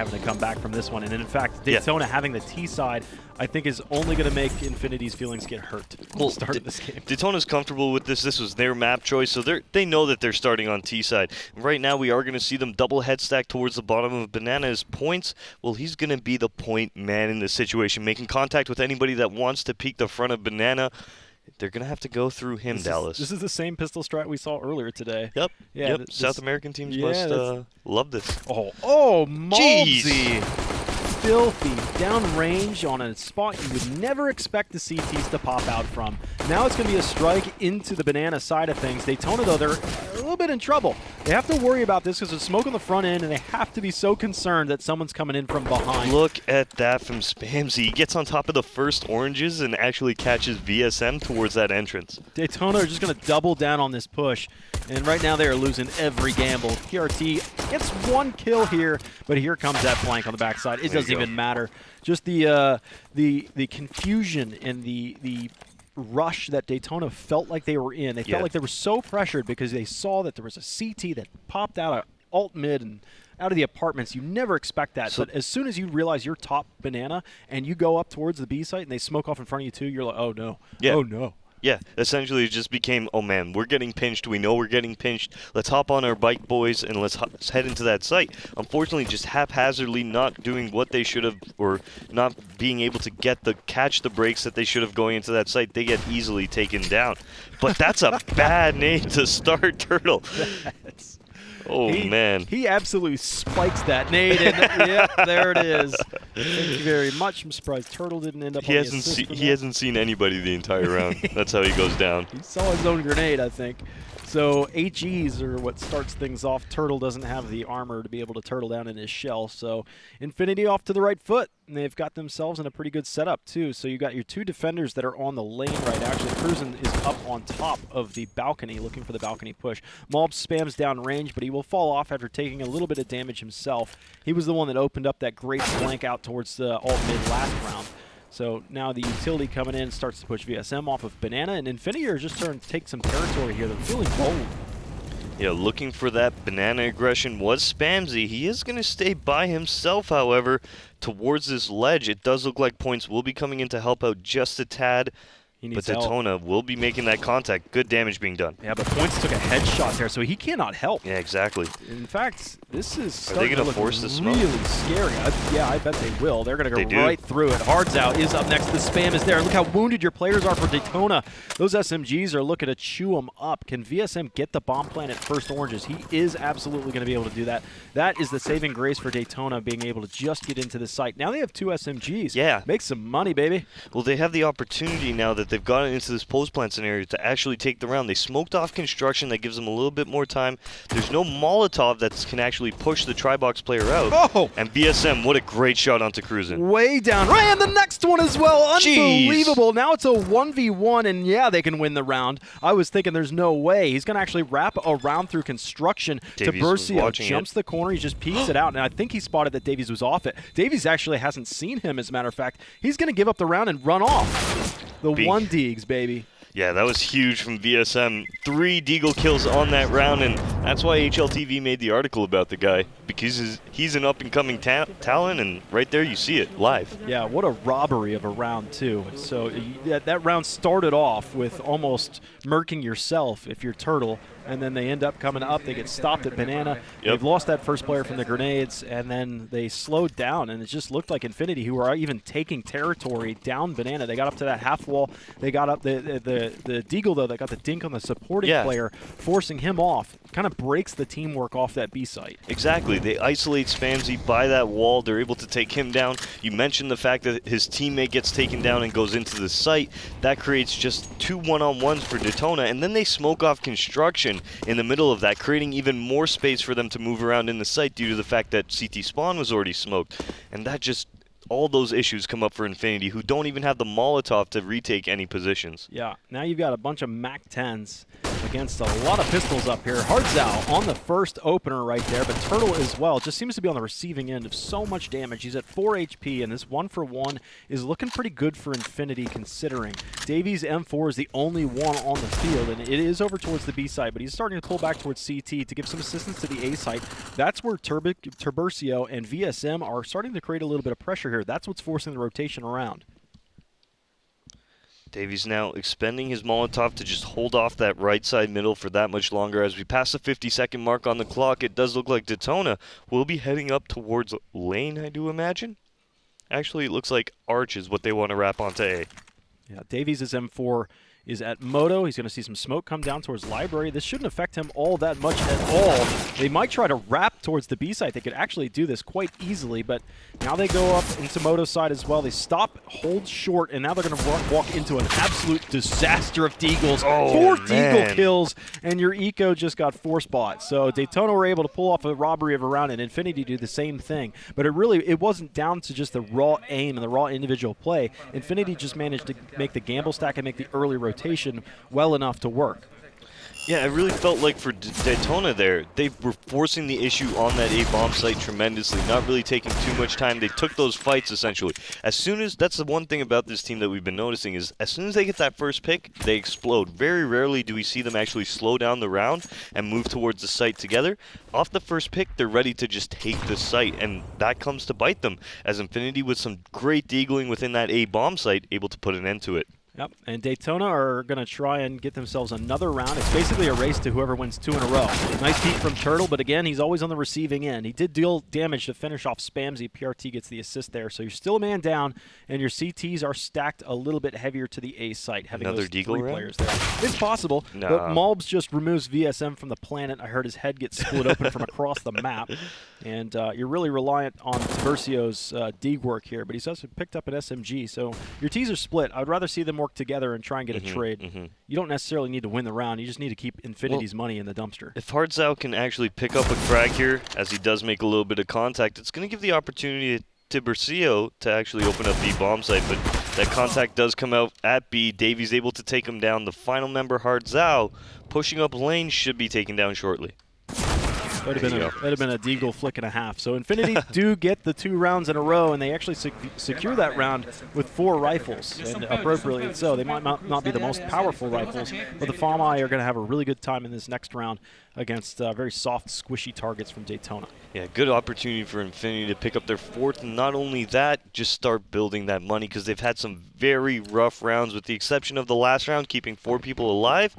having to come back from this one. And in fact, Daytona having the T side, I think, is only going to make Infinity's feelings get hurt at the start of this game. Daytona's comfortable with this. This was their map choice, so they know that they're starting on T side. Right now, we are going to see them double head stack towards the bottom of Banana's points. Well, he's going to be the point man in this situation, making contact with anybody that wants to peek the front of Banana. They're going to have to go through him, Dallas. This is the same pistol strat we saw earlier today. Yep. Yeah, yep. South American teams must love this. Oh, Malbzy. Filthy downrange on a spot you would never expect the CTs to pop out from. Now it's going to be a strike into the Banana side of things. Daytona, though, they're a little bit in trouble. They have to worry about this because there's smoke on the front end, and they have to be so concerned that someone's coming in from behind. Look at that from Spamzy. He gets on top of the first oranges and actually catches VSM towards that entrance. Daytona are just going to double down on this push, and right now they are losing every gamble. PRT gets one kill here, but here comes that flank on the backside. It doesn't even matter. Just the confusion and the rush that Daytona felt like they were in. They felt like they were so pressured because they saw that there was a CT that popped out of alt mid and out of the apartments. You never expect that. But as soon as you realize you're top Banana and you go up towards the B site and they smoke off in front of you too, you're like, oh no, oh no. Yeah, essentially it just became, oh man, we're getting pinched. We know we're getting pinched. Let's hop on our bike, boys, and let's head into that site. Unfortunately, just haphazardly not doing what they should have, or not being able to catch the breaks that they should have going into that site, they get easily taken down. But that's a bad name to start, Turtle. Man. He absolutely spikes that nade, and yep, there it is. Thank you very much. I'm surprised Turtle didn't end up on the assist. He hasn't seen anybody the entire round. That's how he goes down. He saw his own grenade, I think. So HEs are what starts things off. Turtle doesn't have the armor to be able to turtle down in his shell. So Infinity off to the right foot. And they've got themselves in a pretty good setup, too. So you got your two defenders that are on the lane right. Actually, Cruisin is up on top of the balcony, looking for the balcony push. Malb spams down range, but he will fall off after taking a little bit of damage himself. He was the one that opened up that great flank out towards the alt-mid last round. So now the utility coming in starts to push VSM off of Banana, and Infinity are just starting to take some territory here. They're feeling bold. Yeah, looking for that Banana aggression was Spamzy. He is going to stay by himself, however, towards this ledge. It does look like points will be coming in to help out just a tad. But Daytona will be making that contact. Good damage being done. Yeah, but Points took a headshot there, so he cannot help. Yeah, exactly. In fact, this is starting to look force the smoke? Really scary. I bet they will. They're going to go right through it. Hard's out is up next. The spam is there. Look how wounded your players are for Daytona. Those SMGs are looking to chew them up. Can VSM get the bomb plant at first oranges? He is absolutely going to be able to do that. That is the saving grace for Daytona, being able to just get into the site. Now they have two SMGs. Yeah. Make some money, baby. Well, they have the opportunity now that they've gotten into this post plant scenario to actually take the round. They smoked off construction. That gives them a little bit more time. There's no Molotov that can actually push the Tribox player out. Oh! And VSM, what a great shot onto Cruisin. Way down. Right, and the next one as well. Unbelievable. Jeez. Now it's a 1v1, and yeah, they can win the round. I was thinking there's no way. He's going to actually wrap around through construction to Bercio. Jumps the corner. He just peeks it out, and I think he spotted that Davies was off it. Davies actually hasn't seen him, as a matter of fact. He's going to give up the round and run off. The one Deegs, baby. Yeah, that was huge from VSM. 3 Deagle kills on that round, and that's why HLTV made the article about the guy, because he's an up-and-coming talent, and right there you see it live. Yeah, what a robbery of a round, too. So that round started off with almost murking yourself if you're Turtle, and then they end up coming up. They get stopped at Banana. Yep. They've lost that first player from the grenades, and then they slowed down, and it just looked like Infinity, who are even taking territory down Banana. They got up to that half wall. They got up the Deagle, though, that got the dink on the supporting player, forcing him off. Kind of breaks the teamwork off that B site. Exactly. They isolate Spamzy by that wall. They're able to take him down. You mentioned the fact that his teammate gets taken down and goes into the site. That creates just 2 one-on-ones for Daytona, and then they smoke off construction in the middle of that, creating even more space for them to move around in the site due to the fact that CT spawn was already smoked. And that just... all those issues come up for Infinity, who don't even have the Molotov to retake any positions. Yeah, now you've got a bunch of MAC-10s against a lot of pistols up here. Hardzao on the first opener right there, but Turtle as well just seems to be on the receiving end of so much damage. He's at 4 HP, and this 1-for-1 is looking pretty good for Infinity considering. Davies M4 is the only one on the field, and it is over towards the B side, but he's starting to pull back towards CT to give some assistance to the A side. That's where Tiburcio and VSM are starting to create a little bit of pressure here. That's what's forcing the rotation around. Davies now expending his Molotov to just hold off that right side middle for that much longer. As we pass the 50-second mark on the clock, it does look like Daytona will be heading up towards lane, I do imagine. Actually, it looks like Arch is what they want to wrap onto A. Yeah, Davies' M4 is at Moto. He's going to see some smoke come down towards Library. This shouldn't affect him all that much at all. They might try to wrap towards the B side. They could actually do this quite easily, but now they go up into Moto's side as well. They stop, hold short, and now they're going to walk into an absolute disaster of Deagles. Oh, 4 man. Deagle kills, and your Eco just got 4 spots. So Daytona were able to pull off a robbery of a round, and Infinity do the same thing. But it wasn't down to just the raw aim and the raw individual play. Infinity just managed to make the gamble stack and make the early rotation well enough to work. Yeah, it really felt like for Daytona there, they were forcing the issue on that A bomb site tremendously, not really taking too much time. They took those fights essentially. That's the one thing about this team that we've been noticing is as soon as they get that first pick, they explode. Very rarely do we see them actually slow down the round and move towards the site together. Off the first pick, they're ready to just take the site, and that comes to bite them as Infinity with some great deagling within that A bomb site, able to put an end to it. Yep, and Daytona are going to try and get themselves another round. It's basically a race to whoever wins 2 in a row. Nice peek from Turtle, but again, he's always on the receiving end. He did deal damage to finish off Spamsy. PRT gets the assist there, so you're still a man down, and your CTs are stacked a little bit heavier to the A site, having Another those Deagle 3 round? players there. It's possible, Nah. but Malbs just removes VSM from the planet. I heard his head get split open from across the map, and you're really reliant on Tiburcio's dig work here, but he's also picked up an SMG, so your Ts are split. I would rather see them work together and try and get a trade. You don't necessarily need to win the round. You just need to keep Infinity's money in the dumpster. If Hardzao can actually pick up a frag here, as he does make a little bit of contact, it's going to give the opportunity to Tiburcio to actually open up the bomb site, but that contact does come out at B. Davies able to take him down. The final member, Hardzao, pushing up lane, should be taken down shortly. That would have been a Deagle flick and a half. So Infinity do get the 2 rounds in a row, and they actually secure that round with 4 rifles, and appropriately so. They might not be the most powerful rifles, but the Famai are going to have a really good time in this next round against very soft, squishy targets from Daytona. Yeah, good opportunity for Infinity to pick up their 4th, and not only that, just start building that money, because they've had some very rough rounds, with the exception of the last round, keeping 4 people alive.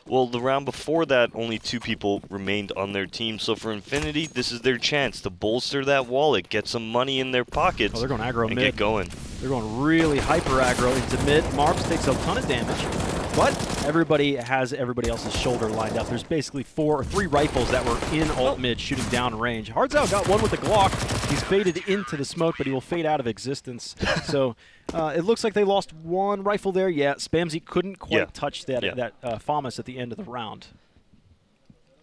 Well, the round before that, only 2 people remained on their team. So for Infinity, this is their chance to bolster that wallet, get some money in their pockets, they're going aggro and mid. get going. They're going really hyper aggro into mid. Marbs takes a ton of damage, but everybody has everybody else's shoulder lined up. There's basically 4 or 3 rifles that were in alt mid shooting down range. Hardzao got one with the Glock. He's faded into the smoke, but he will fade out of existence. So it looks like they lost 1 rifle there. Yeah, Spamsy couldn't quite touch that FAMAS at the end of the round.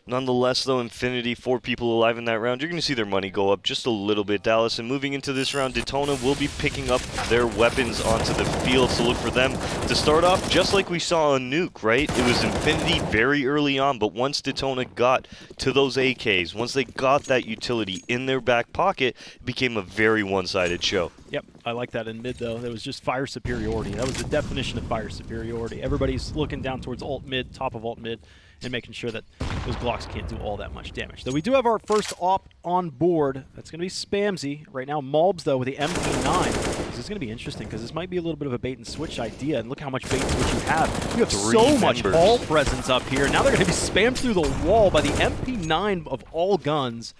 Nonetheless, though, Infinity, 4 people alive in that round. You're going to see their money go up just a little bit, Dallas. And moving into this round, Daytona will be picking up their weapons onto the field. So look for them to start off just like we saw on Nuke, right? It was Infinity very early on, but once Daytona got to those AKs, once they got that utility in their back pocket, it became a very one-sided show. Yep, I like that in mid, though. It was just fire superiority. That was the definition of fire superiority. Everybody's looking down towards alt mid, top of alt mid, and making sure that those Glocks can't do all that much damage. Though we do have our first op on board. That's going to be Spamsy. Right now, Malbs, though, with the MP9. This is going to be interesting because this might be a little bit of a bait-and-switch idea. And look how much bait-and-switch you have. You have 3 so much members. hall presence up here. Now they're going to be spammed through the wall by the MP9 of all guns.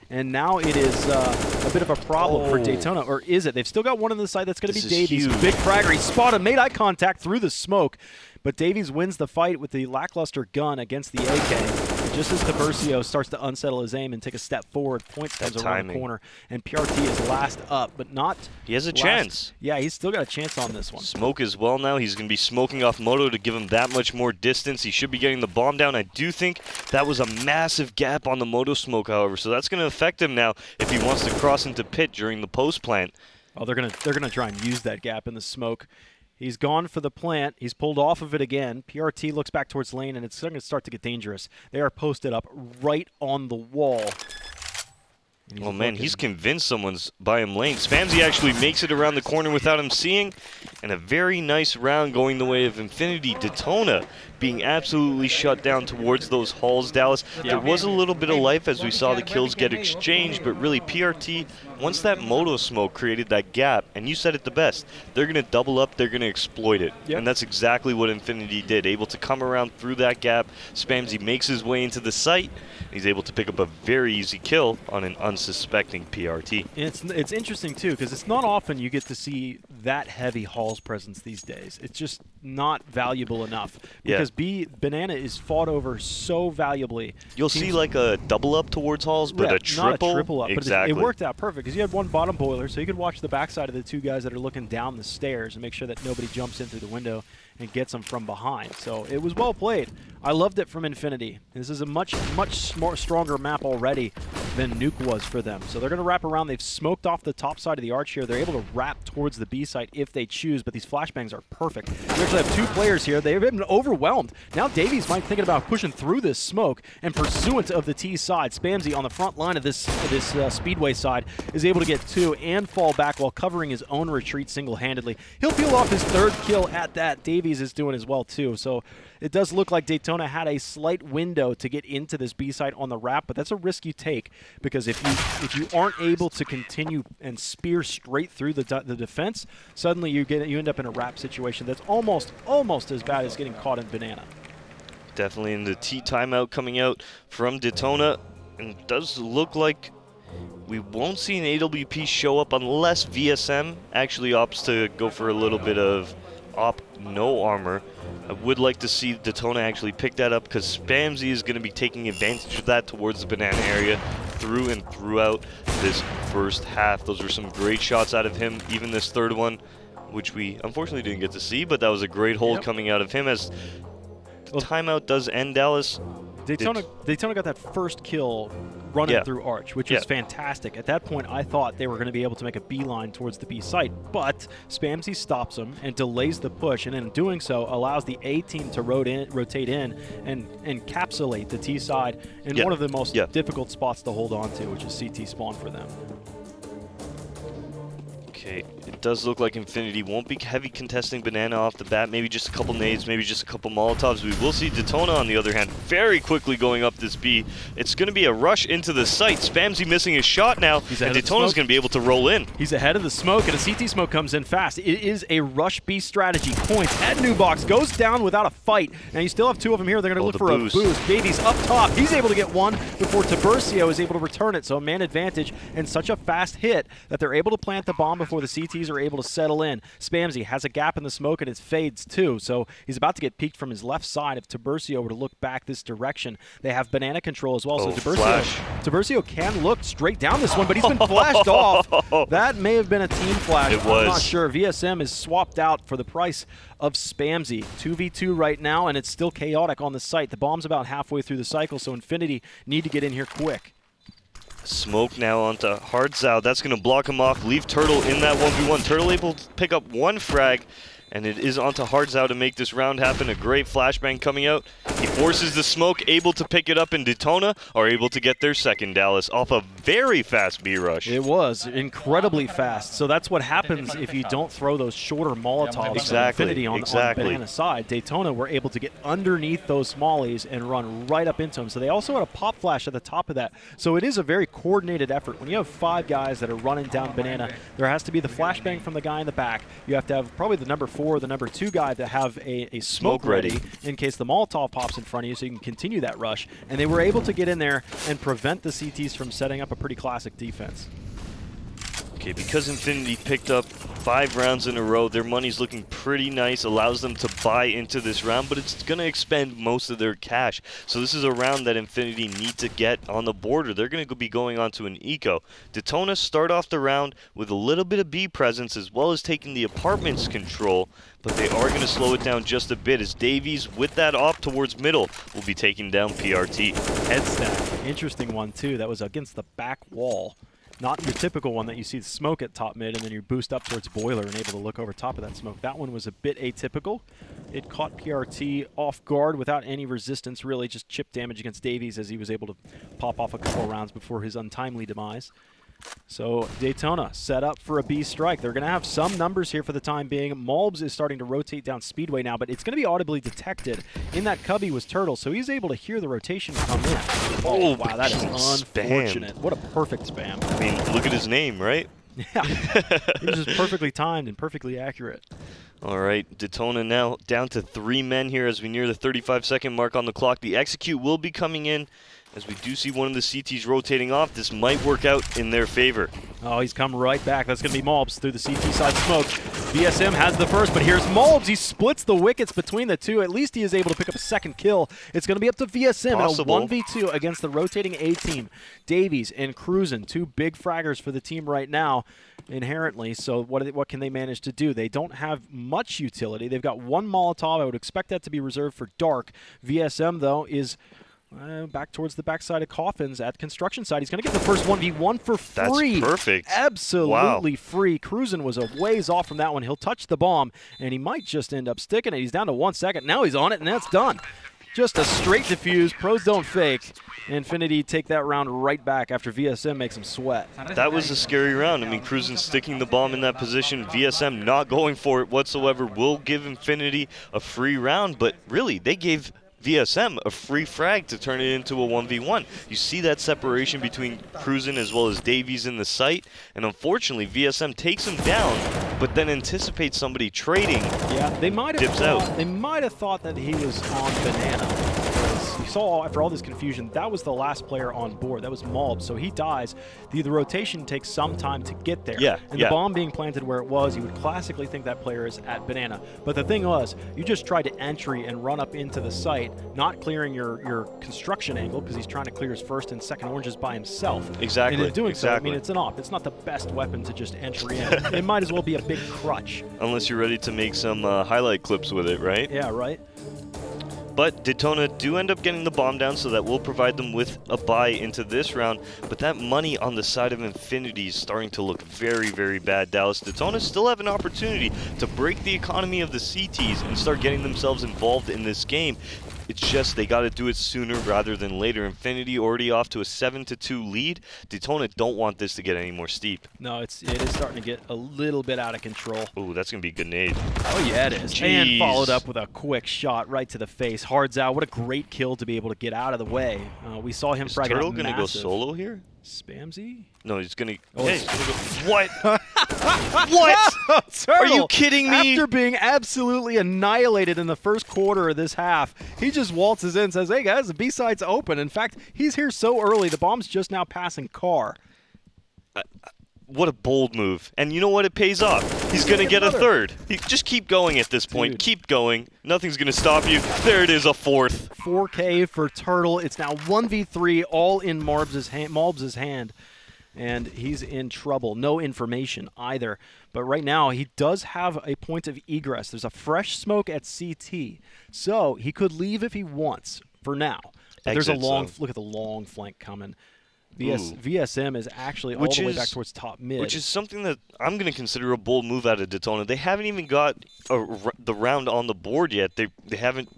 And now it is a bit of a problem for Daytona. Or is it? They've still got one on the side. That's going to be Davies. Huge. Big fragger. He spotted, made eye contact through the smoke. But Davies wins the fight with the lackluster gun against the AK. Just as Tiburcio starts to unsettle his aim and take a step forward, Points comes around the corner. And PRT is last up, but not He has a last. chance. Yeah, he's still got a chance on this one. Smoke as well now. He's going to be smoking off Moto to give him that much more distance. He should be getting the bomb down. I do think that was a massive gap on the Moto smoke, however, so that's going to affect him now if he wants to cross into pit during the post plant. Oh, they're gonna try and use that gap in the smoke. He's gone for the plant. He's pulled off of it again. PRT looks back towards lane, and it's going to start to get dangerous. They are posted up right on the wall. Oh man, he's convinced someone's by him lane. Spamsy actually makes it around the corner without him seeing, and a very nice round going the way of Infinity. Daytona being absolutely shut down towards those halls, Dallas. Yeah. There was a little bit of life as we saw the kills get exchanged, but really PRT, once that moto smoke created that gap, and you said it the best, they're going to double up, they're going to exploit it. Yep. And that's exactly what Infinity did, able to come around through that gap. Spamsy makes his way into the site, and he's able to pick up a very easy kill on an unsuspecting PRT. It's interesting, too, because it's not often you get to see that heavy Halls presence these days. It's just not valuable enough. Because Banana is fought over so valuably. You'll see like a double up towards Halls, but a triple. Not a triple up, exactly. But it worked out perfect because you had one bottom boiler, so you could watch the backside of the two guys that are looking down the stairs and make sure that nobody jumps in through the window and gets them from behind. So it was well played. I loved it from Infinity. This is a much more stronger map already than Nuke was for them. So they're going to wrap around. They've smoked off the top side of the arch here. They're able to wrap towards the B site if they choose, but these flashbangs are perfect. We actually have two players here. They've been overwhelmed. Now Davies might thinking about pushing through this smoke, and pursuant of the T side, Spamsy on the front line of this Speedway side is able to get two and fall back while covering his own retreat single-handedly. He'll peel off his third kill at that. Davies is doing as well too. So it does look like Daytona had a slight window to get into this B site on the wrap, but that's a risk you take because if you aren't able to continue and spear straight through the defense, suddenly you end up in a wrap situation that's almost as bad as getting caught in Banana. Definitely in the T timeout coming out from Daytona, and it does look like we won't see an AWP show up unless VSM actually opts to go for a little bit of no armor. I would like to see Daytona actually pick that up because Spamsy is going to be taking advantage of that towards the banana area through and throughout this first half. Those were some great shots out of him, even this third one, which we unfortunately didn't get to see, but that was a great hold coming out of him as timeout does end, Dallas. Daytona got that first kill running through Arch, which was fantastic. At that point, I thought they were going to be able to make a beeline towards the B site, but Spamsy stops them and delays the push, and in doing so, allows the A team to rotate in and encapsulate the T side in one of the most difficult spots to hold on to, which is CT spawn for them. Okay, it does look like Infinity won't be heavy contesting Banana off the bat. Maybe just a couple nades, maybe just a couple Molotovs. We will see Daytona, on the other hand, very quickly going up this B. It's going to be a rush into the site. Spamsy missing his shot now, and Daytona's going to be able to roll in. He's ahead of the smoke, and a CT smoke comes in fast. It is a rush B strategy. Points at Nubox, goes down without a fight, and you still have two of them here. They're going to look for a boost. Davies up top. He's able to get one before Tiburcio is able to return it, so a man advantage and such a fast hit that they're able to plant the bomb before the CTs are able to settle in. Spamsy has a gap in the smoke and it fades too, so he's about to get peeked from his left side. If Tiburcio were to look back this direction, they have banana control as well, so Tiburcio can look straight down this one, but he's been flashed off. That may have been a team flash. I'm not sure. VSM is swapped out for the price of Spamsy. 2v2 right now, and it's still chaotic on the site. The bomb's about halfway through the cycle, so Infinity need to get in here quick. Smoke now onto Hardzao. That's going to block him off. Leave Turtle in that 1v1. Turtle able to pick up one frag, and it is onto Hardzao to make this round happen. A great flashbang coming out. He forces the smoke, able to pick it up, and Daytona are able to get their second, Dallas, off a very fast B rush. It was incredibly fast. So that's what happens if you don't throw those shorter Molotovs. Infinity on the banana side. Daytona were able to get underneath those Mollies and run right up into them. So they also had a pop flash at the top of that. So it is a very coordinated effort. When you have 5 guys that are running down banana, there has to be the flashbang from the guy in the back. You have to have probably the number 4, the number 2 guy to have a smoke ready in case the Molotov pops in front of you, so you can continue that rush. And they were able to get in there and prevent the CTs from setting up a pretty classic defense. Okay, because Infinity picked up 5 rounds in a row, their money's looking pretty nice, allows them to buy into this round, but it's going to expend most of their cash. So this is a round that Infinity need to get on the border. They're going to be going on to an eco. Daytona start off the round with a little bit of B presence as well as taking the apartment's control, but they are going to slow it down just a bit as Davies, with that off towards middle, will be taking down PRT. Head stack, interesting one too. That was against the back wall. Not your typical one that you see the smoke at top mid and then you boost up towards boiler and able to look over top of that smoke. That one was a bit atypical. It caught PRT off guard without any resistance, really just chip damage against Davies as he was able to pop off a couple of rounds before his untimely demise. So Daytona set up for a B strike. They're going to have some numbers here for the time being. Malbs is starting to rotate down Speedway now, but it's going to be audibly detected. In that cubby was Turtle, so he's able to hear the rotation come in. Oh, wow, that is unfortunate. What a perfect spam. I mean, look at his name, right? Yeah, it was just perfectly timed and perfectly accurate. All right, Daytona now down to 3 men here as we near the 35-second mark on the clock. The execute will be coming in. As we do see one of the CTs rotating off, this might work out in their favor. Oh, he's come right back. That's going to be Malbs through the CT side smoke. VSM has the first, but here's Malbs. He splits the wickets between the two. At least he is able to pick up a second kill. It's going to be up to VSM in a 1v2 against the rotating A team. Davies and Cruzen, 2 big fraggers for the team right now, inherently. So what can they manage to do? They don't have much utility. They've got 1 Molotov. I would expect that to be reserved for Dark. VSM, though, is back towards the backside of Coffins at construction side. He's going to get the first 1v1 for free. That's perfect. Absolutely free. Cruzen was a ways off from that one. He'll touch the bomb, and he might just end up sticking it. He's down to 1 second. Now he's on it, and that's done. Just a straight defuse. Pros don't fake. Infinity take that round right back after VSM makes him sweat. That was a scary round. I mean, Cruzen sticking the bomb in that position. VSM not going for it whatsoever will give Infinity a free round, but really, they gave VSM a free frag to turn it into a 1v1. You see that separation between Cruzen as well as Davies in the site, and unfortunately VSM takes him down, but then anticipates somebody trading. Yeah, they might have dips thought, out. They might have thought that he was on Banana. You saw after all this confusion, that was the last player on board. That was Malb, so he dies. The rotation takes some time to get there. Yeah, and the bomb being planted where it was, you would classically think that player is at Banana. But the thing was, you just tried to entry and run up into the site, not clearing your construction angle because he's trying to clear his first and second oranges by himself. Exactly. And in doing so, I mean, it's an op. It's not the best weapon to just entry in. It might as well be a big crutch. Unless you're ready to make some highlight clips with it, right? Yeah, right. But Daytona do end up getting the bomb down, so that will provide them with a buy into this round. But that money on the side of Infinity is starting to look very, very bad, Dallas. Daytona still have an opportunity to break the economy of the CTs and start getting themselves involved in this game. It's just they got to do it sooner rather than later. Infinity already off to a 7-2 lead. Daytona don't want this to get any more steep. No, it is starting to get a little bit out of control. Ooh, that's going to be a good nade. Oh, yeah, it is. Jeez. And followed up with a quick shot right to the face. Hards out. What a great kill to be able to get out of the way. We saw him frag out Turtle going to go solo here? Spamsy? No, he's going to... Oh, hey, what? What? Turtle, are you kidding me? After being absolutely annihilated in the first quarter of this half, he just waltzes in and says, hey, guys, the B-side's open. In fact, he's here so early, the bomb's just now passing car. What a bold move. And you know what? It pays off. He's going to get a third. Just keep going at this point. Dude. Keep going. Nothing's going to stop you. There it is, a fourth. 4K for Turtle. It's now 1v3, all in Malbs' hand. And he's in trouble. No information either. But right now, he does have a point of egress. There's a fresh smoke at CT. So he could leave if he wants, for now. But there's a long, look at the long flank coming. VSM is actually all the way back towards top mid. Which is something that I'm going to consider a bold move out of Daytona. They haven't even got the round on the board yet. They haven't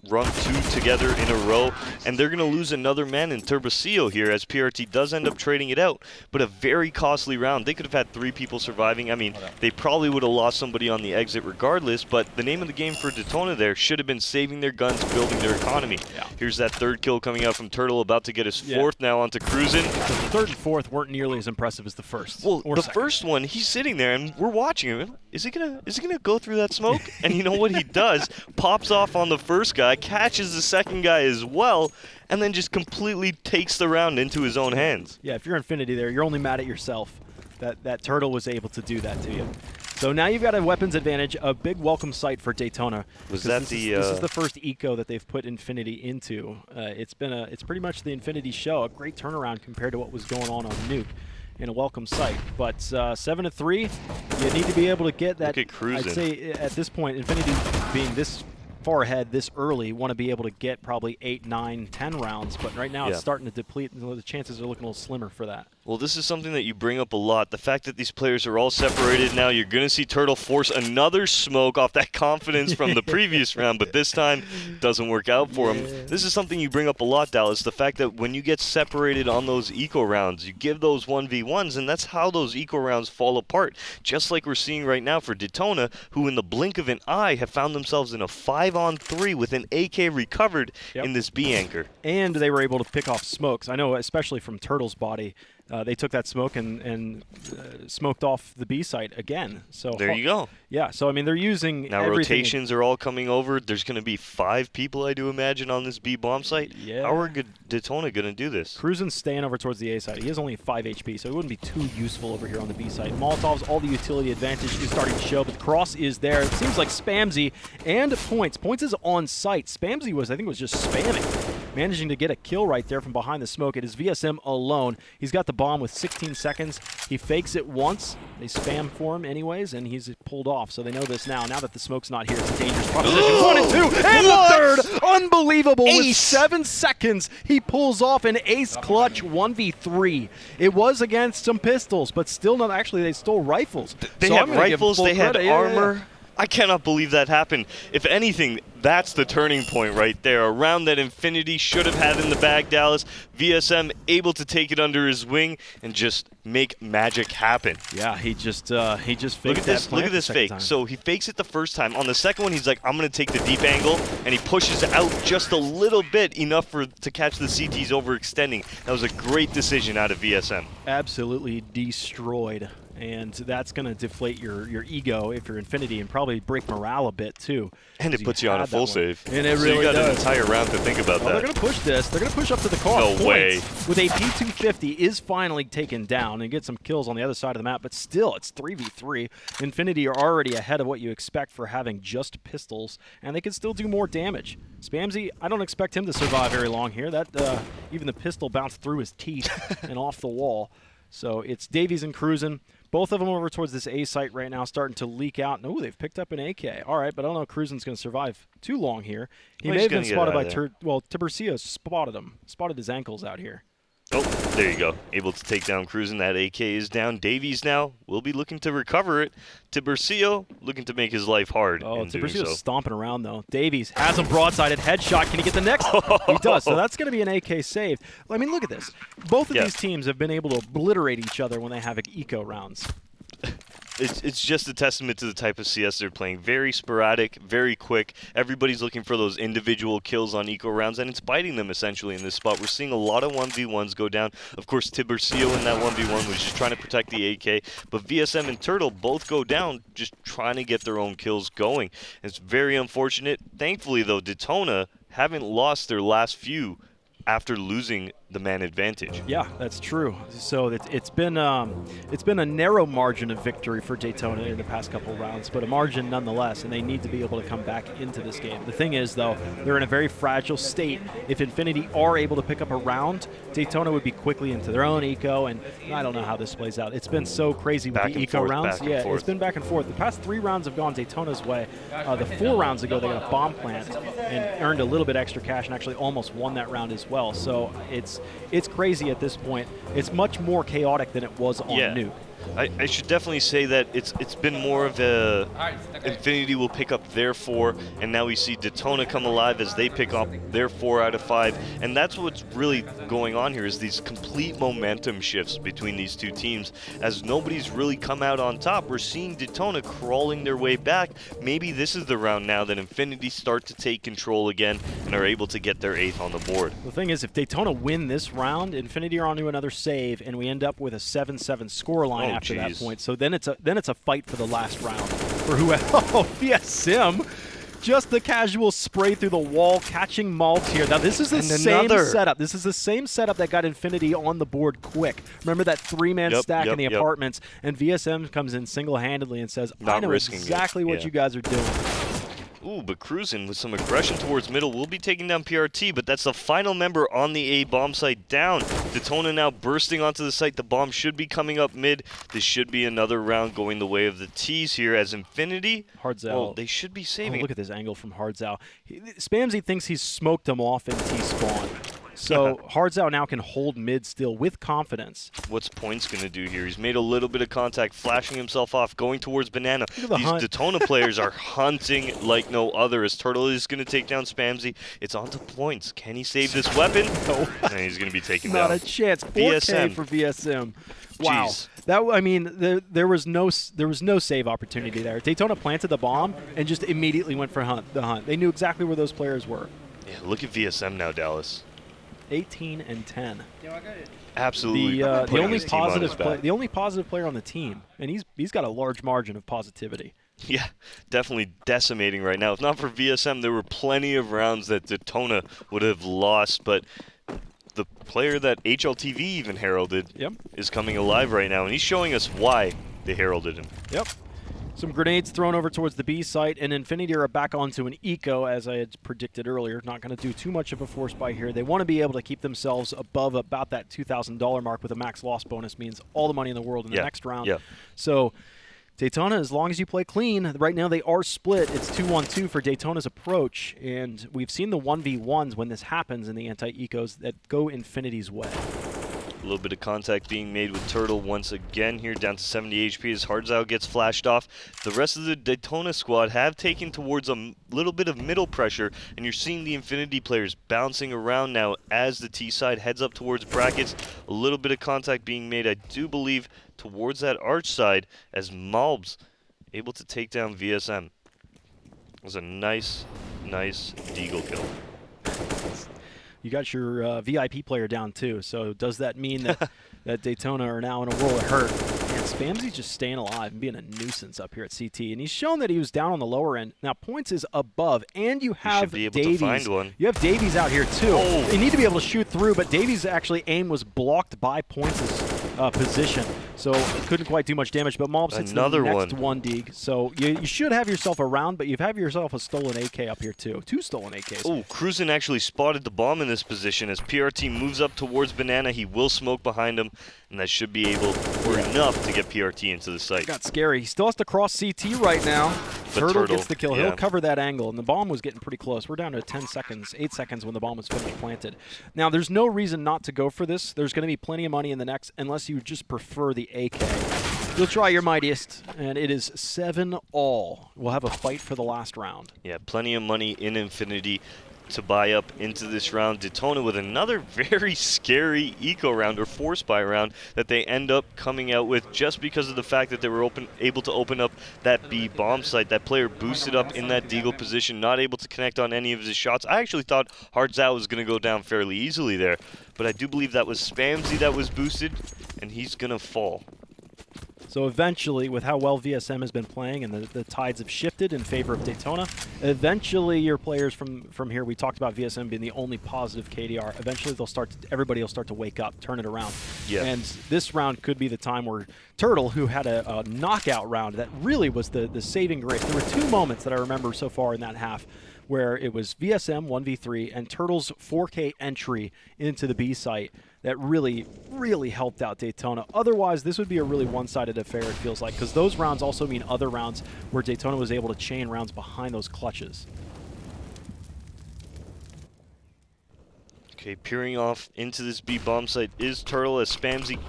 run 2 together in a row, and they're going to lose another man in Turbocio here as PRT does end up trading it out. But a very costly round. They could have had 3 people surviving. I mean, they probably would have lost somebody on the exit regardless, but the name of the game for Daytona there should have been saving their guns, building their economy. Yeah. Here's that third kill coming out from Turtle, about to get his fourth now onto Cruzen. The third and fourth weren't nearly as impressive as the first. Well, the first one, he's sitting there, and we're watching him. Is he gonna go through that smoke? And you know what he does? Pops off on the first guy, catches the second guy as well, and then just completely takes the round into his own hands. Yeah, if you're Infinity there, you're only mad at yourself that Turtle was able to do that to you. So now you've got a weapons advantage, a big welcome sight for Daytona. This is the first eco that they've put Infinity into. It's pretty much the Infinity show, a great turnaround compared to what was going on Nuke. In a welcome sight, but 7-3, you need to be able to get that. Look at Cruzen. I'd say at this point, Infinity being this far ahead this early want to be able to get probably 8, 9, 10 rounds, but right now it's starting to deplete, and the chances are looking a little slimmer for that. Well, this is something that you bring up a lot. The fact that these players are all separated now, you're going to see Turtle force another smoke off that confidence from the previous round, but this time doesn't work out for him. This is something you bring up a lot, Dallas, the fact that when you get separated on those eco rounds, you give those 1v1s, and that's how those eco rounds fall apart. Just like we're seeing right now for Daytona, who in the blink of an eye have found themselves in a 5-on-3 with an AK recovered in this B anchor. And they were able to pick off smokes. I know, especially from Turtle's body. They took that smoke and smoked off the B site again. So there you go. Yeah, so I mean, they're using now rotations are all coming over. There's going to be 5 people, I do imagine, on this B bomb site. Yeah. How are Daytona going to do this? Cruisen's staying over towards the A side. He has only 5 HP, so it wouldn't be too useful over here on the B side. Molotov's all the utility advantage is starting to show, but the cross is there. It seems like Spamzy and Points. Points is on site. Spamzy I think was just spamming, managing to get a kill right there from behind the smoke. It is VSM alone. He's got the bomb with 16 seconds. He fakes it once. They spam for him anyways, and he's pulled off. So they know this now. Now that the smoke's not here, it's a dangerous proposition. 1 and 2, and the third! Unbelievable! Ace. With 7 seconds, he pulls off an ace clutch 1v3. It was against some pistols, but still not. Actually, they stole rifles. They so had rifles, they had armor. I cannot believe that happened. If anything, that's the turning point right there. A round that Infinity should have had in the bag, Dallas. VSM able to take it under his wing and just make magic happen. Yeah, he just faked look at this. that Look at this fake. time. So he fakes it the first time. On the second one, he's like, I'm going to take the deep angle, and he pushes out just a little bit, enough to catch the CTs overextending. That was a great decision out of VSM. Absolutely destroyed. And that's going to deflate your ego if you're Infinity, and probably break morale a bit too. And it puts you on a full save. And it so really you got does. an entire round to think about that. They're going to push this. They're going to push up to the car. No Points way. With a P250 is finally taken down and get some kills on the other side of the map, but still it's 3v3. Infinity are already ahead of what you expect for having just pistols, and they can still do more damage. Spamzy, I don't expect him to survive very long here. That even the pistol bounced through his teeth and off the wall. So it's Davies and Cruisin'. Both of them over towards this A site right now, starting to leak out. No, they've picked up an AK. All right, but I don't know if Cruisin's going to survive too long here. He may have been spotted by Tiburcio spotted him. Spotted his ankles out here. Oh, there you go. Able to take down Cruisin'. That AK is down. Davies now will be looking to recover it. Tiburcio looking to make his life hard. Oh, Tiburcio's stomping around, though. Davies has him broadsided. Headshot. Can he get the next? He does. So that's going to be an AK save. I mean, look at this. Both of these teams have been able to obliterate each other when they have eco rounds. It's just a testament to the type of CS they're playing. Very sporadic, very quick. Everybody's looking for those individual kills on eco rounds, and it's biting them essentially in this spot. We're seeing a lot of 1v1s go down. Of course, Tiburcio in that 1v1 was just trying to protect the AK, but VSM and Turtle both go down just trying to get their own kills going. It's very unfortunate. Thankfully, though, Daytona haven't lost their last few after losing the man advantage. Yeah, that's true. So it's been a narrow margin of victory for Daytona in the past couple rounds, but a margin nonetheless, and they need to be able to come back into this game. The thing is, though, they're in a very fragile state. If Infinity are able to pick up a round, Daytona would be quickly into their own eco, and I don't know how this plays out. It's been so crazy with the eco rounds. Yeah, it's been back and forth. The past 3 rounds have gone Daytona's way. The 4 rounds ago, they got a bomb plant and earned a little bit extra cash and actually almost won that round as well. So it's crazy at this point. It's much more chaotic than it was on Nuke. I should definitely say that it's been more of a Infinity will pick up their 4, and now we see Daytona come alive as they pick up their 4 out of 5, and that's what's really going on here is these complete momentum shifts between these two teams. As nobody's really come out on top, we're seeing Daytona crawling their way back. Maybe this is the round now that Infinity start to take control again and are able to get their 8th on the board. The thing is, if Daytona win this round, Infinity are onto another save, and we end up with a 7-7 scoreline after that point. So then it's a fight for the last round for whoever. Oh, VSM. Just the casual spray through the wall, catching Malts here. Now, this is the same setup. This is the same setup that got Infinity on the board quick. Remember that 3-man stack in the apartments, and VSM comes in single-handedly and says, I know exactly what you guys are doing. Ooh, but Cruisin' with some aggression towards middle will be taking down PRT, but that's the final member on the A bomb site down. Daytona now bursting onto the site. The bomb should be coming up mid. This should be another round going the way of the T's here as Infinity. Hardzao. Well, they should be saving look at this angle from Hardzao. Spamsy thinks he's smoked him off in T-spawn. So Hardzao now can hold mid still with confidence. What's Point's going to do here? He's made a little bit of contact, flashing himself off, going towards Banana. These Daytona players are hunting like no other as Turtle is going to take down Spamsy. It's on to Points. Can he save this weapon? No. And he's going to be taken down. Not a chance. 4K for VSM. Wow. Jeez. That, I mean, there was no save opportunity there. Daytona planted the bomb and just immediately went for the hunt. They knew exactly where those players were. Yeah, look at VSM now, Dallas. 18 and 10. Absolutely. The only positive player on the team, and he's got a large margin of positivity. Yeah, definitely decimating right now. If not for VSM, there were plenty of rounds that Daytona would have lost, but the player that HLTV even heralded is coming alive right now, and he's showing us why they heralded him. Yep. Some grenades thrown over towards the B site, and Infinity are back onto an eco, as I had predicted earlier. Not going to do too much of a force buy here. They want to be able to keep themselves above about that $2,000 mark with a max loss bonus, means all the money in the world in the next round. So Daytona, as long as you play clean, right now they are split. It's 2-1-2 for Daytona's approach, and we've seen the 1v1s when this happens in the anti-ecos that go Infinity's way. A little bit of contact being made with Turtle once again here, down to 70 HP as Hardzao gets flashed off. The rest of the Daytona squad have taken towards a little bit of middle pressure, and you're seeing the Infinity players bouncing around now as the T side heads up towards brackets. A little bit of contact being made, I do believe, towards that arch side as Malbs able to take down VSM. It was a nice deagle kill. You got your VIP player down too, so does that mean that, that Daytona are now in a world of hurt? And Spamsy's just staying alive and being a nuisance up here at CT, and he's shown that he was down on the lower end. Now Points is above, and you have Davies. To find one. You have Davies out here too. They need to be able to shoot through, but Davies' actually aim was blocked by Points' position, so couldn't quite do much damage. But Mobs hits the next one dig, so you should have yourself a round, but you have yourself a stolen AK up here too. 2 stolen AKs. Oh, Cruisin' actually spotted the bomb in this position as PRT moves up towards Banana. He will smoke behind him, and that should be able or enough to get PRT into the site. It got scary. He still has to cross CT right now. Turtle gets the kill. He'll cover that angle, and the bomb was getting pretty close. We're down to 10 seconds, 8 seconds when the bomb was finished planted. Now, there's no reason not to go for this. There's going to be plenty of money in the next, unless you just prefer the AK. You'll try your mightiest, and it is 7-all. We'll have a fight for the last round. Yeah, plenty of money in Infinity to buy up into this round. Daytona with another very scary eco round or force buy round that they end up coming out with just because of the fact that they were able to open up that B bomb site. That player boosted up in that deagle position, not able to connect on any of his shots. I actually thought Hardzao was going to go down fairly easily there, but I do believe that was Spamsy that was boosted, and he's going to fall. So eventually, with how well VSM has been playing and the tides have shifted in favor of Daytona, eventually your players from here, we talked about VSM being the only positive KDR, eventually everybody will start to wake up, turn it around. Yeah. And this round could be the time where Turtle, who had a knockout round that really was the saving grace. There were 2 moments that I remember so far in that half where it was VSM 1v3 and Turtle's 4K entry into the B site that really, really helped out Daytona. Otherwise, this would be a really one-sided affair, it feels like, because those rounds also mean other rounds where Daytona was able to chain rounds behind those clutches. Okay, peering off into this B bomb site is Turtle as Spamsy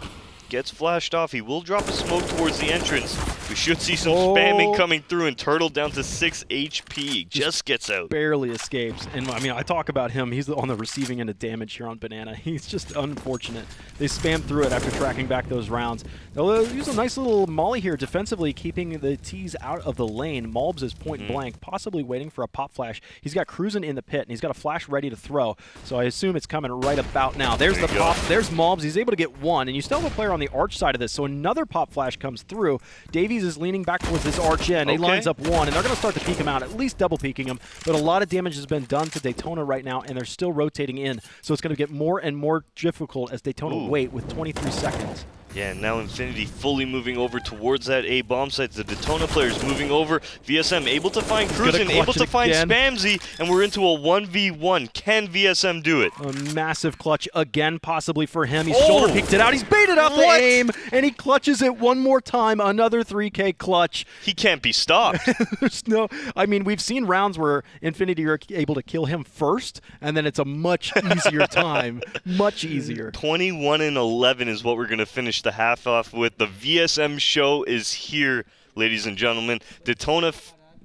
gets flashed off. He will drop a smoke towards the entrance. We should see some spamming coming through, and Turtle down to 6 HP. Just gets out. Barely escapes. And I mean, I talk about him. He's on the receiving end of damage here on Banana. He's just unfortunate. They spam through it after tracking back those rounds. They'll use a nice little molly here defensively, keeping the T's out of the lane. Malbs is point blank, possibly waiting for a pop flash. He's got Cruisin' in the pit, and he's got a flash ready to throw. So I assume it's coming right about now. There's the pop. There's Malbs. He's able to get one, and you still have a player on the arch side of this. So another pop flash comes through. Davies is leaning back towards this arch end. He lines up one, and they're going to start to peek him out, at least double peeking him. But a lot of damage has been done to Daytona right now, and they're still rotating in. So it's going to get more and more difficult as Daytona wait with 23 seconds. Yeah, and now Infinity fully moving over towards that A bomb site. The Daytona players moving over. VSM able to find Cruisin, able to find Spamzy, and we're into a 1v1. Can VSM do it? A massive clutch again, possibly for him. He's shoulder peeked it out. He's baited out the aim, and he clutches it one more time. Another 3K clutch. He can't be stopped. There's no, I mean, we've seen rounds where Infinity are able to kill him first, and then it's a much easier time. Much easier. 21-11 is what we're going to finish the half off with. The VSM show is here, ladies and gentlemen. Daytona,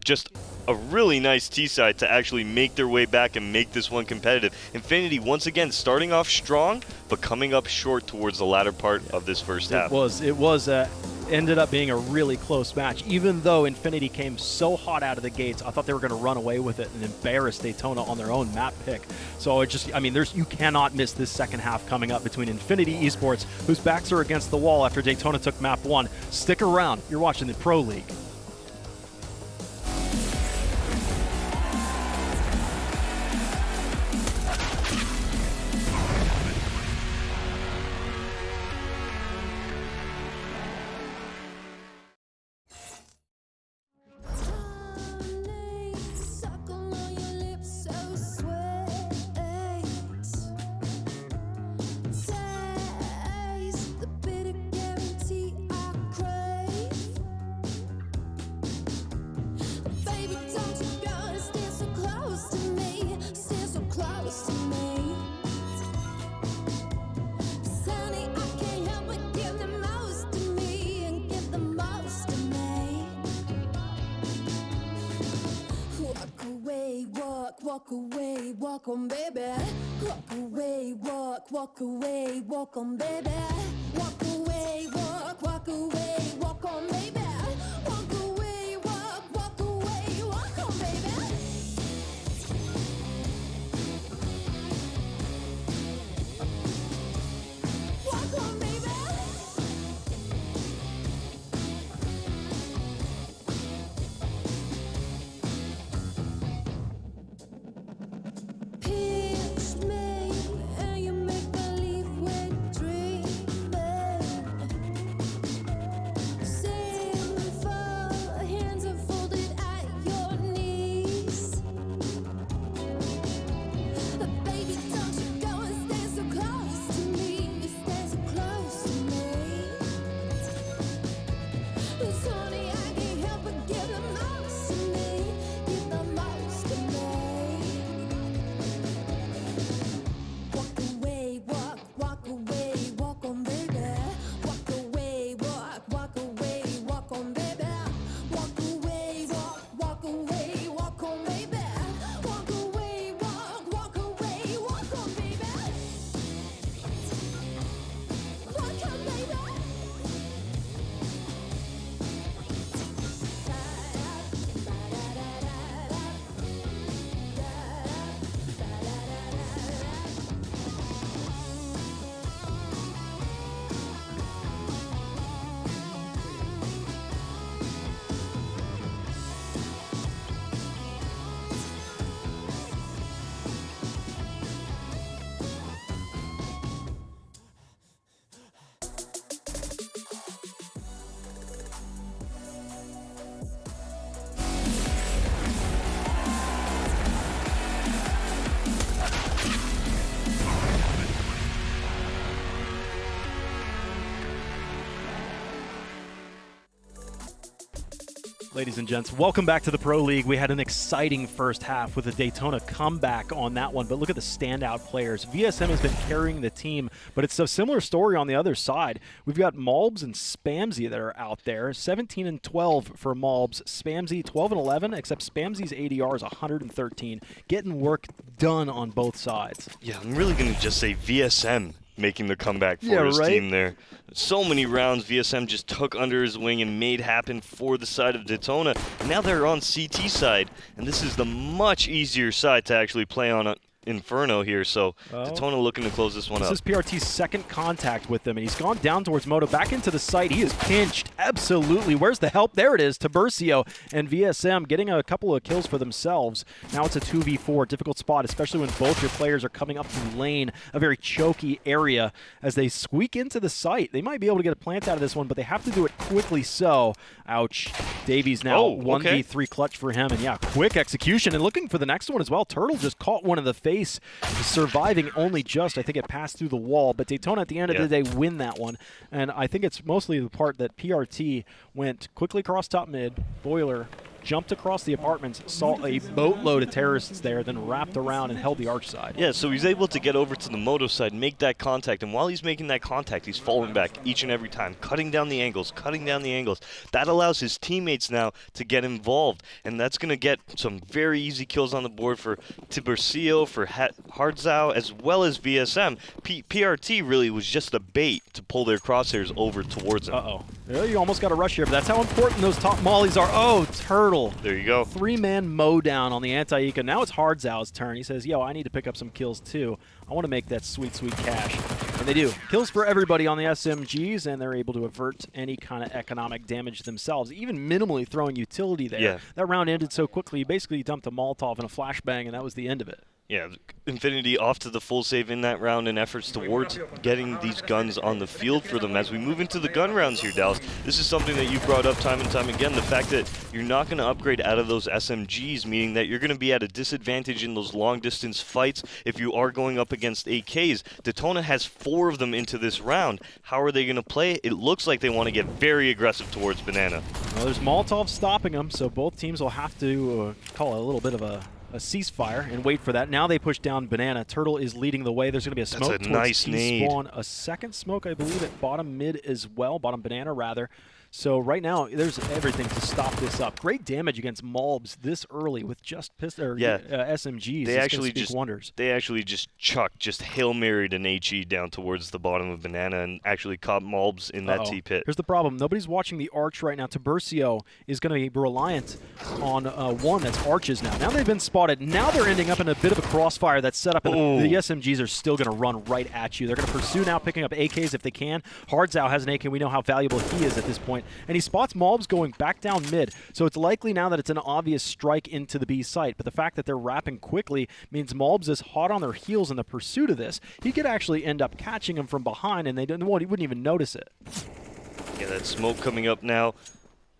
just a really nice T-side to actually make their way back and make this one competitive. Infinity, once again, starting off strong, but coming up short towards the latter part of this first half. It was ended up being a really close match. Even though Infinity came so hot out of the gates, I thought they were going to run away with it and embarrass Daytona on their own map pick. So it just, I mean, you cannot miss this second half coming up between Infinity Esports, whose backs are against the wall after Daytona took map 1. Stick around. You're watching the Pro League. Walk away, walk on, baby. Walk away, walk away, walk on, baby. Walk away, walk away, walk on, baby. Walk away, walk away, walk on, baby. Walk on, baby. Ladies and gents, welcome back to the Pro League. We had an exciting first half with a Daytona comeback on that one, but look at the standout players. VSM has been carrying the team, but it's a similar story on the other side. We've got Malbs and Spamzy that are out there. 17 and 12 for Malbs, Spamzy 12 and 11, except Spamzy's ADR is 113. Getting work done on both sides. Yeah, I'm really going to just say VSM making the comeback for his team there. So many rounds VSM just took under his wing and made happen for the side of Daytona. And now they're on CT side, and this is the much easier side to actually play on Inferno here, so Oh. Daytona looking to close this one This up. is PRT's second contact with them, and he's gone down towards Moto, back into the site. He is pinched, absolutely. Where's the help? There it is. Tiburcio and VSM getting a couple of kills for themselves. Now it's a 2v4, difficult spot, especially when both your players are coming up through lane, a very choky area as they squeak into the site. They might be able to get a plant out of this one, but they have to do it quickly so. Ouch. Davies now Oh, okay. 1v3 clutch for him, and yeah, quick execution, and looking for the next one as well. Turtle just caught one in the face, surviving only just. I think it passed through the wall, but Daytona at the end of the day win that one. And I think it's mostly the part that PRT went quickly across top mid, boiler, jumped across the apartments, saw a boatload of terrorists there, then wrapped around and held the arch side. Yeah, so he's able to get over to the Moto side, make that contact, and while he's making that contact, he's falling back each and every time, cutting down the angles. That allows his teammates now to get involved, and that's going to get some very easy kills on the board for Tiburcio, for Hardzao, as well as VSM. PRT really was just a bait to pull their crosshairs over towards him. Uh-oh. Yeah, you almost got a rush here, but that's how important those top mollies are. Oh, Turtle. There you go. Three-man mow down on the anti-eco. Now it's Hardzao's turn. He says, yo, I need to pick up some kills too. I want to make that sweet, sweet cash. And they do. Kills for everybody on the SMGs, and they're able to avert any kind of economic damage themselves, even minimally throwing utility there. Yeah. That round ended so quickly, you basically dumped a Molotov and a Flashbang, and that was the end of it. Yeah, Infinity off to the full save in that round in efforts towards getting these guns on the field for them. As we move into the gun rounds here, Dallas, this is something that you brought up time and time again, the fact that you're not going to upgrade out of those SMGs, meaning that you're going to be at a disadvantage in those long-distance fights if you are going up against AKs. Daytona has 4 of them into this round. How are they going to play? It looks like they want to get very aggressive towards Banana. Well, there's Molotov stopping them, so both teams will have to call it a little bit of a ceasefire and wait for that. Now they push down Banana. Turtle is leading the way. There's going to be a smoke That's a towards nice nade. T-spawn. A second smoke, I believe, at bottom mid as well. Bottom Banana, rather. So right now, there's everything to stop this up. Great damage against Malbs this early with just SMGs. They actually speak wonders. They actually just Hail Married an HE down towards the bottom of Banana and actually caught Malbs in that T-pit. Here's the problem. Nobody's watching the arch right now. Tiburcio is going to be reliant on one that's arches now. Now they've been spotted. Now they're ending up in a bit of a crossfire that's set up. And the SMGs are still going to run right at you. They're going to pursue now, picking up AKs if they can. Hardzao has an AK. We know how valuable he is at this point. And he spots Malbs going back down mid. So it's likely now that it's an obvious strike into the B site. But the fact that they're wrapping quickly means Malbs is hot on their heels in the pursuit of this. He could actually end up catching him from behind, and he wouldn't even notice it. Yeah, that smoke coming up now.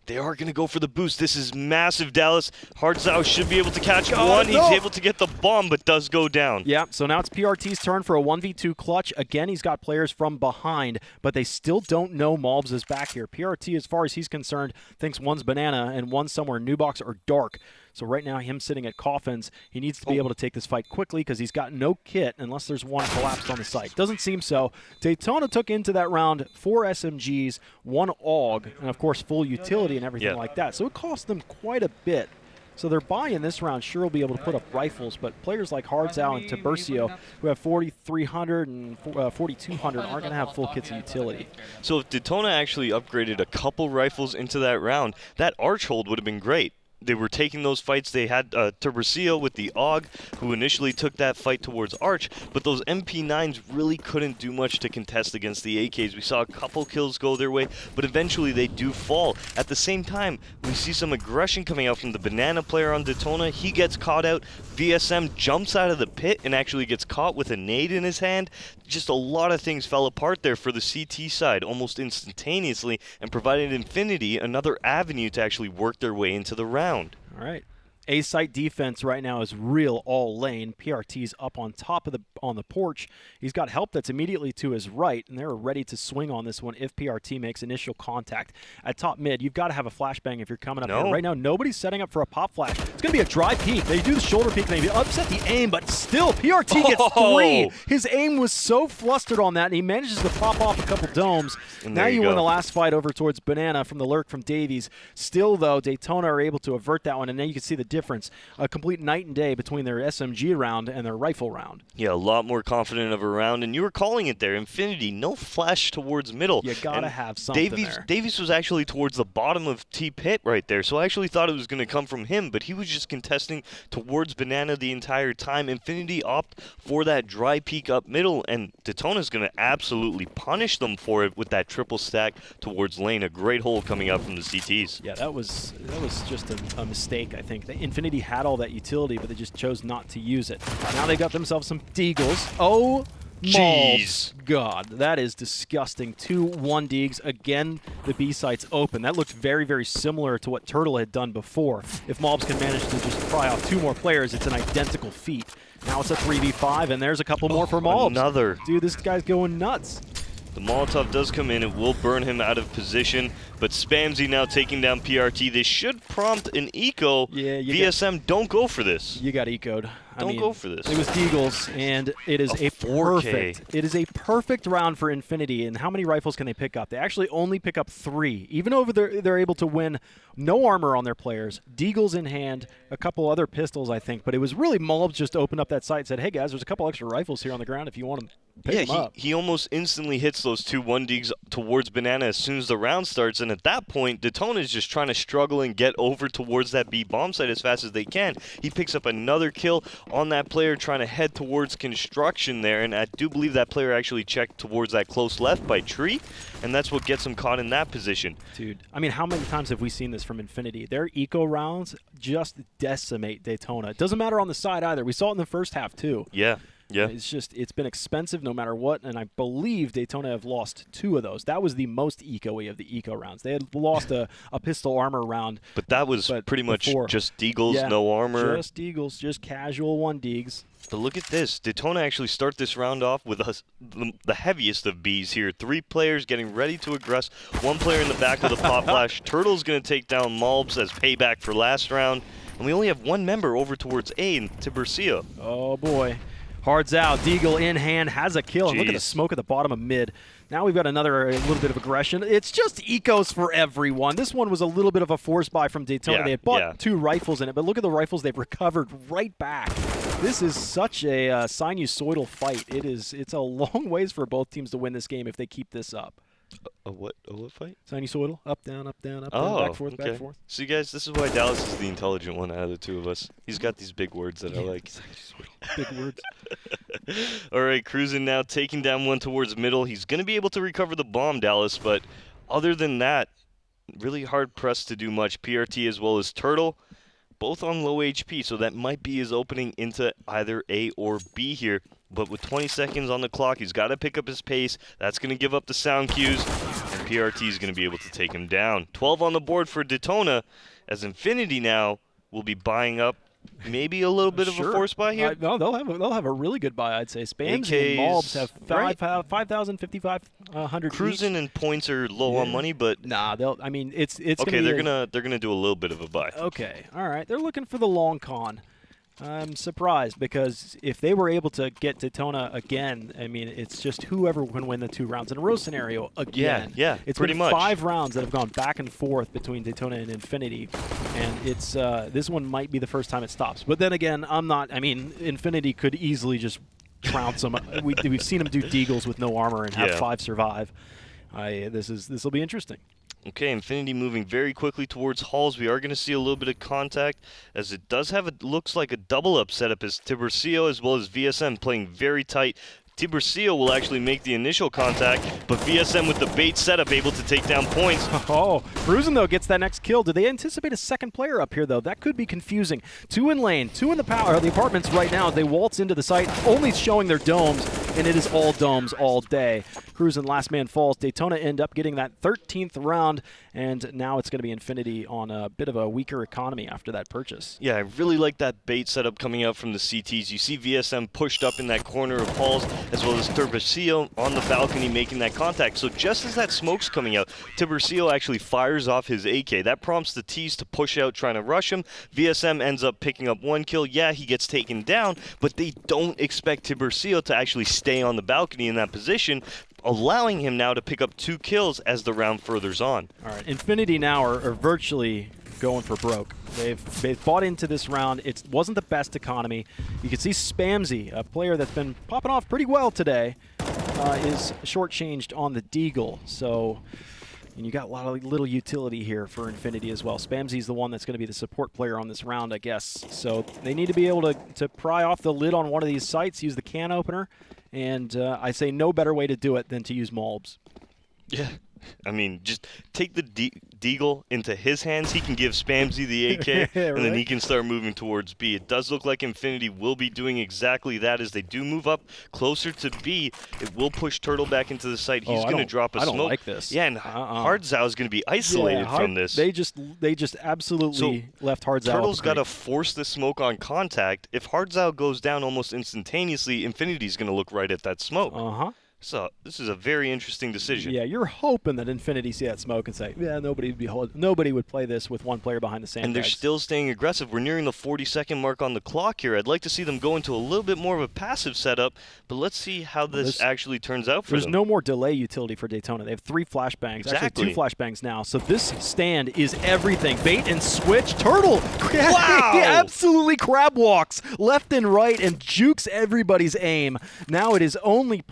They are going to go for the boost. This is massive, Dallas. Hardzao should be able to catch one. He's able to get the bomb, but does go down. Yeah, so now it's PRT's turn for a 1v2 clutch. Again, he's got players from behind, but they still don't know Malbs is back here. PRT, as far as he's concerned, thinks one's Banana and one's somewhere New Box or Dark. So right now, him sitting at Coffins, he needs to be able to take this fight quickly because he's got no kit unless there's one collapsed on the site. Doesn't seem so. Daytona took into that round 4 SMGs, 1 AUG, and of course full utility and everything like that. So it cost them quite a bit. So their buy in this round sure will be able to put up rifles, but players like Hardzao and Tiburcio, who have 4,300 and 4,200, aren't going to have full kits of utility. So if Daytona actually upgraded a couple rifles into that round, that arch hold would have been great. They were taking those fights. They had Tiburcio with the AUG, who initially took that fight towards Arch, but those MP9s really couldn't do much to contest against the AKs. We saw a couple kills go their way, but eventually they do fall. At the same time, we see some aggression coming out from the Banana player on Daytona. He gets caught out. VSM jumps out of the pit and actually gets caught with a nade in his hand. Just a lot of things fell apart there for the CT side almost instantaneously and provided Infinity another avenue to actually work their way into the round. All right. A-site defense right now is real all lane. PRT's up on top of on the porch. He's got help that's immediately to his right, and they're ready to swing on this one if PRT makes initial contact. At top mid, you've got to have a flashbang if you're coming up here. Right now, nobody's setting up for a pop flash. It's going to be a dry peek. They do the shoulder peek, and they upset the aim, but still, PRT gets 3. His aim was so flustered on that, and he manages to pop off a couple domes. And now you win the last fight over towards Banana from the lurk from Davies. Still, though, Daytona are able to avert that one, and then you can see the difference, a complete night and day between their SMG round and their rifle round. Yeah, a lot more confident of a round, and you were calling it there. Infinity, no flash towards middle. You gotta have something there. Davies was actually towards the bottom of T-Pit right there, so I actually thought it was going to come from him, but he was just contesting towards Banana the entire time. Infinity opt for that dry peek up middle, and Daytona's going to absolutely punish them for it with that triple stack towards lane. A great hole coming out from the CTs. Yeah, that was just a mistake, I think. Infinity had all that utility, but they just chose not to use it. Now they got themselves some Deagles. Oh, Jeez. God, that is disgusting. 2-1 Deags. Again, the B site's open. That looked very, very similar to what Turtle had done before. If Mobs can manage to just pry off 2 more players, it's an identical feat. Now it's a 3v5, and there's a couple more for Mobs. Another. Dude, this guy's going nuts. The Molotov does come in. It will burn him out of position, but Spamzy now taking down PRT. This should prompt an eco. Yeah, VSM, don't go for this. You got ecoed. Don't go for this. It was Deagles, and it is a 4K. It is a perfect round for Infinity. And how many rifles can they pick up? They actually only pick up 3. Even over they're able to win no armor on their players. Deagles in hand, a couple other pistols, I think. But it was really Molobs just opened up that site and said, hey, guys, there's a couple extra rifles here on the ground if you want them. Pick them up. He almost instantly hits those 2 1-Deags towards Banana as soon as the round starts, and at that point, Daytona is just trying to struggle and get over towards that B bomb site as fast as they can. He picks up another kill on that player trying to head towards construction there, and I do believe that player actually checked towards that close left by tree, and that's what gets him caught in that position. Dude, I mean, how many times have we seen this from Infinity? Their eco rounds just decimate Daytona. It doesn't matter on the side either. We saw it in the first half, too. Yeah. Yeah. It's been expensive no matter what, and I believe Daytona have lost 2 of those. That was the most eco-y of the eco rounds. They had lost a pistol armor round. But that was pretty much just Deagles, no armor. Just Deagles, just casual 1-Deags. But look at this. Daytona actually start this round off with the heaviest of Bs here. 3 players getting ready to aggress. 1 player in the back with a pop flash. Turtle's going to take down Molbs as payback for last round. And we only have 1 member over towards A in Tiburcio. Oh, boy. Hards out. Deagle in hand has a kill. And look at the Jeez. smoke at the bottom of mid. Now we've got a little bit of aggression. It's just ecos for everyone. This one was a little bit of a force buy from Daytona. Yeah, they had bought 2 rifles in it, but look at the rifles they've recovered right back. This is such a sinusoidal fight. It's a long ways for both teams to win this game if they keep this up. A what fight? Sinusoidal, up, down, down, back, forth, okay. back, forth. See, guys, this is why Dallas is the intelligent one out of the 2 of us. He's got these big words that I like. Big words. All right, cruising now, taking down 1 towards middle. He's going to be able to recover the bomb, Dallas, but other than that, really hard-pressed to do much. PRT as well as Turtle, both on low HP, so that might be his opening into either A or B here. But with 20 seconds on the clock, he's got to pick up his pace. That's going to give up the sound cues, and PRT is going to be able to take him down. 12 on the board for Daytona, as Infinity now will be buying up maybe a little bit of a force buy here. No, they'll have a really good buy, I'd say. Spamzy and Molbs have 5,000, 5,500 Cruising each. and points are low on money, but nah, I mean, it's okay. They're gonna do a little bit of a buy. Okay, all right. They're looking for the long con. I'm surprised because if they were able to get Daytona again, I mean, it's just whoever can win the 2 rounds in a row scenario again. Yeah, it's pretty been much 5 rounds that have gone back and forth between Daytona and Infinity, and it's this one might be the first time it stops. But then again, I mean, Infinity could easily just trounce them. We've seen them do Deagles with no armor and have 5 survive. This will be interesting. Okay, Infinity moving very quickly towards halls. We are going to see a little bit of contact, as it does have looks like a double up setup as Tiburcio as well as VSM playing very tight. Tiburcio will actually make the initial contact, but VSM with the bait setup able to take down points. Oh, Cruising, though, gets that next kill. Do they anticipate a second player up here, though? That could be confusing. 2 in lane, 2 in the apartments right now. They waltz into the site, only showing their domes, and it is all domes all day. Cruising, last man falls. Daytona end up getting that 13th round, and now it's going to be Infinity on a bit of a weaker economy after that purchase. Yeah, I really like that bait setup coming out from the CTs. You see VSM pushed up in that corner of halls, as well as Tiburcio on the balcony making that contact. So just as that smoke's coming out, Tiburcio actually fires off his AK. That prompts the T's to push out trying to rush him. VSM ends up picking up 1 kill. Yeah, he gets taken down, but they don't expect Tiburcio to actually stay on the balcony in that position, allowing him now to pick up 2 kills as the round furthers on. All right, Infinity now are virtually going for broke. They've bought into this round. It wasn't the best economy. You can see Spamsy, a player that's been popping off pretty well today, is shortchanged on the Deagle. So, and you got a lot of little utility here for Infinity as well. Spamsy's the one that's going to be the support player on this round, I guess. So they need to be able to pry off the lid on one of these sites, use the can opener, and I say no better way to do it than to use Molbs. Yeah. I mean, just take the Deagle into his hands. He can give Spamsy the AK, Right. and then he can start moving towards B. It does look like Infinity will be doing exactly that as they do move up closer to B. It will push Turtle back into the site. He's going to drop a smoke. I don't like this. Yeah, and Hardzao is going to be isolated from this. They just absolutely left Hardzao. Turtle's got to force the smoke on contact. If Hardzao goes down almost instantaneously, Infinity's going to look right at that smoke. So this is a very interesting decision. Yeah, you're hoping that Infinity see that smoke and say, yeah, nobody would play this with one player behind the sandbags. And they're still staying aggressive. We're nearing the 40-second mark on the clock here. I'd like to see them go into a little bit more of a passive setup, but let's see how this actually turns out for them. There's no more delay utility for Daytona. They have 3 flashbangs, actually 2 flashbangs now. So this stand is everything. Bait and switch. Turtle! Wow! He absolutely crab walks left and right and jukes everybody's aim. Now it is only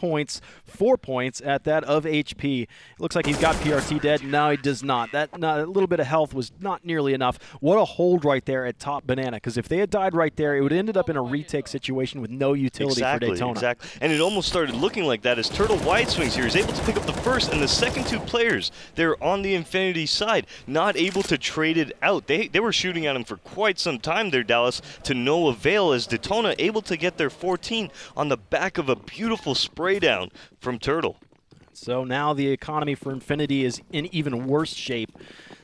4 points at that of HP. It looks like he's got PRT dead. No, he does not. That little bit of health was not nearly enough. What a hold right there at top banana, because if they had died right there, it would have ended up in a retake situation with no utility for Daytona. Exactly. And it almost started looking like that as Turtle wide swings here. He's able to pick up the first and the second 2 players. They're on the Infinity side, not able to trade it out. They were shooting at him for quite some time there, Dallas, to no avail, as Daytona able to get their 14 on the back of a beautiful spray down from Turtle. So now the economy for Infinity is in even worse shape.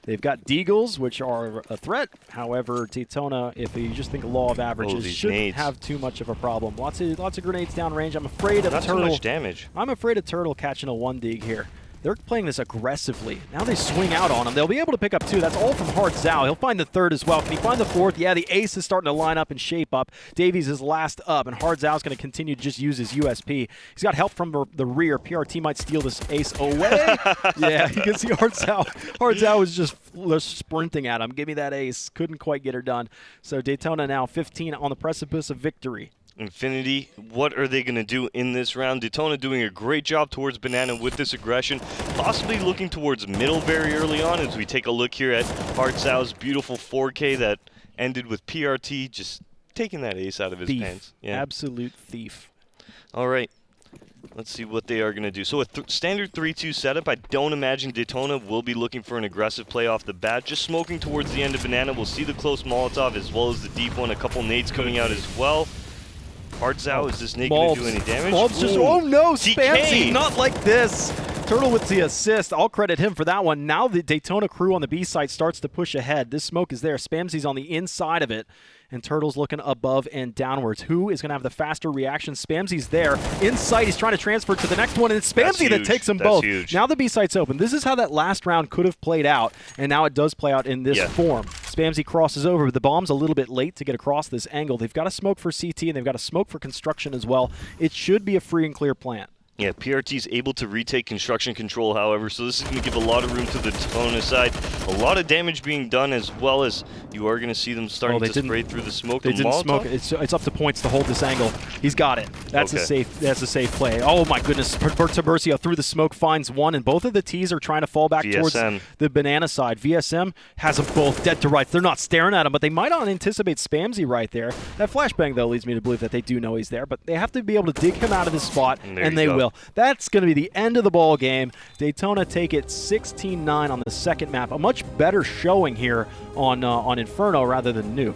They've got Deagles, which are a threat. However, Daytona, if you just think law of averages, shouldn't have too much of a problem. Lots of grenades downrange. I'm afraid of Turtle. Not too much damage. I'm afraid of Turtle catching a 1 dig here. They're playing this aggressively. Now they swing out on him. They'll be able to pick up 2. That's all from Hardzao. He'll find the 3rd as well. Can he find the 4th? Yeah, the ace is starting to line up and shape up. Davies is last up, and Hardzao's going to continue to just use his USP. He's got help from the rear. PRT might steal this ace away. Yeah, you can see Hardzao. Hardzao is just sprinting at him. Give me that ace. Couldn't quite get her done. So Daytona now 15 on the precipice of victory. Infinity, what are they going to do in this round? Daytona doing a great job towards Banana with this aggression, possibly looking towards middle very early on as we take a look here at Hardzao's beautiful 4K that ended with PRT just taking that ace out of his pants. Yeah. Absolute thief. All right. Let's see what they are going to do. So a standard 3-2 setup. I don't imagine Daytona will be looking for an aggressive play off the bat. Just smoking towards the end of Banana. We'll see the close Molotov as well as the deep one. A couple nades coming out as well. Hardzao, is this nade going to do any damage? Oh no, TK. Spamsy, not like this. Turtle with the assist. I'll credit him for that one. Now the Daytona crew on the B side starts to push ahead. This smoke is there. Spamsy's on the inside of it, and Turtle's looking above and downwards. Who is going to have the faster reaction? Spamsy's there. In sight, he's trying to transfer to the next one, and it's Spamsy that takes them both. Huge. Now the B site's open. This is how that last round could have played out, and now it does play out in this form. Spamsy crosses over, but the bomb's a little bit late to get across this angle. They've got a smoke for CT, and they've got a smoke for construction as well. It should be a free and clear plant. Yeah, PRT's able to retake construction control, however, so this is going to give a lot of room to the Daytona side. A lot of damage being done, as well as you are going to see them starting to spray through the smoke. They didn't smoke it. It's up to points to hold this angle. He's got it. That's a safe play. Oh my goodness, Tiburcio through the smoke finds one, and both of the T's are trying to fall back towards the banana side. VSM has them both dead to rights. They're not staring at him, but they might not anticipate Spamsy right there. That flashbang, though, leads me to believe that they do know he's there, but they have to be able to dig him out of this spot, and they will. That's going to be the end of the ball game. Daytona take it 16-9 on the second map. A much better showing here on Inferno rather than Nuke.